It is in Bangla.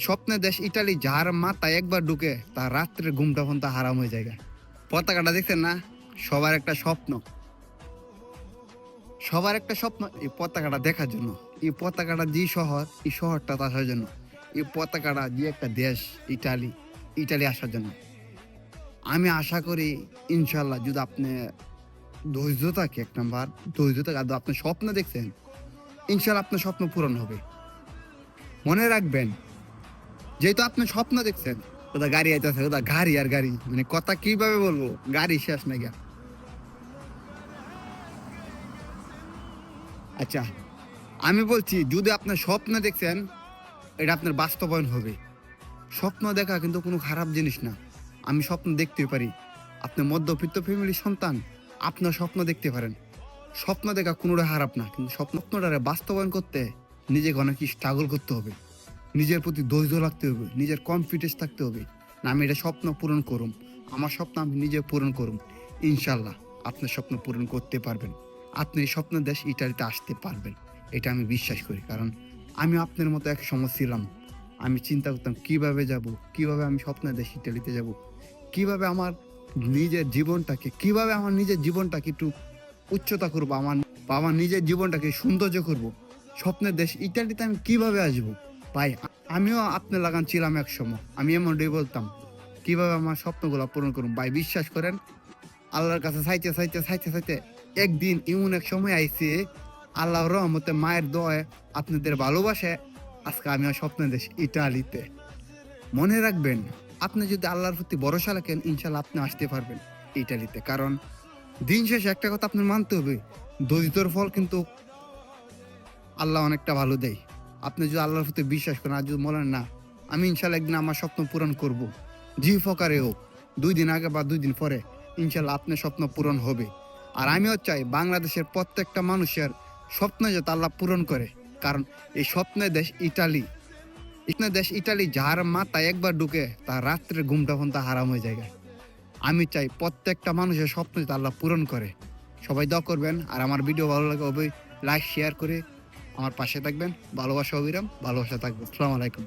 স্বপ্নের দেশ ইটালি যার মাথায় একবার ঢুকে তার রাত্রের ঘুমটা ফোন তা হারাম হয়ে যায়। পতাকাটা দেখছেন না? সবার একটা স্বপ্ন, সবার একটা স্বপ্ন এই পতাকাটা দেখার জন্য। এই পতাকাটা যে শহর, এই শহরটা আসার জন্য। এই পতাকাটা যে একটা দেশ ইটালি, ইটালি আসার জন্য। আমি আশা করি ইনশাল্লাহ যদি আপনি ধৈর্য থাকে, এক নাম্বার ধৈর্য থাকে, আর আপনি স্বপ্ন দেখছেন, ইনশাল্লাহ আপনার স্বপ্ন পূরণ হবে। মনে রাখবেন, যেহেতু আপনি স্বপ্ন দেখছেন, ওটা গাড়ি আইতেছে, ওটা গাড়ি আর গাড়ি, মানে কথা কিভাবে বলবো, গাড়ি শেষ না গিয়া। আচ্ছা, আমি বলছি যদি আপনার স্বপ্ন দেখছেন, এটা আপনার বাস্তবায়ন হবে। স্বপ্ন দেখা কিন্তু কোনো খারাপ জিনিস না। আমি স্বপ্ন দেখতে পারি। আপনি মধ্যবিত্ত ফ্যামিলির সন্তান, আপনার স্বপ্ন দেখতে পারেন। স্বপ্ন দেখা কোনোটা খারাপ না, কিন্তু স্বপ্নটারে বাস্তবায়ন করতে নিজেকে অনেক স্ট্রাগল করতে হবে। নিজের প্রতি ধৈর্য রাখতে হবে, নিজের কনফিডেন্স থাকতে হবে। না আমি এটা স্বপ্ন পূরণ করুম, আমার স্বপ্ন আমি নিজে পূরণ করুম। ইনশাল্লাহ আপনার স্বপ্ন পূরণ করতে পারবেন। আপনি এই স্বপ্নের দেশ ইটালিতে আসতে পারবেন, এটা আমি বিশ্বাস করি। কারণ আমি আপনার মতো এক সময় ছিলাম। আমি চিন্তা করতাম কিভাবে যাব, কিভাবে আমি স্বপ্নের দেশ ইটালিতে যাব, কিভাবে আমার নিজের জীবনটাকে একটু উচ্চতা করবো, আমার নিজের জীবনটাকে সৌন্দর্য করব। স্বপ্নের দেশ ইটালিতে আমি কিভাবে আসবো ভাই? আমিও আপনার লাগান ছিলাম এক সময়। আমি এমনটাই বলতাম কিভাবে আমার স্বপ্নগুলো পূরণ করুন। ভাই বিশ্বাস করেন, আল্লাহর কাছে চাইতে চাইতে চাইতে চাইতে একদিন এমন এক সময় আইছে, আল্লাহর রহমতে, মায়ের দোয়ায়, আপনাদের ভালোবাসে, আজকে আমি স্বপ্নের দেশ ইটালিতে। মনে রাখবেন, আপনি যদি আল্লাহর প্রতি ভরসা রাখেন, ইনশাল্লাহ আপনি আসতে পারবেন ইটালিতে। কারণ দিন শেষে একটা কথা আপনার মানতে হবে, ধৈর্যের ফল কিন্তু আল্লাহ অনেকটা ভালো দেয়। আপনি যদি আল্লাহর প্রতি বিশ্বাস করেন, আর যদি বলেন না আমি ইনশাল্লাহ একদিন আমার স্বপ্ন পূরণ করব, জি ফকারে হোক, 2 দিন আগে বা 2 দিন পরে, ইনশাল্লাহ আপনার স্বপ্ন পূরণ হবে। আর আমিও চাই বাংলাদেশের প্রত্যেকটা মানুষের স্বপ্ন যাতে আল্লাহ পূরণ করে। কারণ এই স্বপ্নের দেশ ইটালি, যার মাথায় একবার ঢুকে তার রাত্রের ঘুমটা ফোন তা হারাম হয়ে যায়। আমি চাই প্রত্যেকটা মানুষের স্বপ্ন যাতে আল্লাহ পূরণ করে। সবাই দোয়া করবেন। আর আমার ভিডিও ভালো লাগে অবশ্যই লাইক শেয়ার করে আমার পাশে থাকবেন। ভালোবাসা অবিরাম, ভালোবাসা থাকবে। আসসালামু আলাইকুম।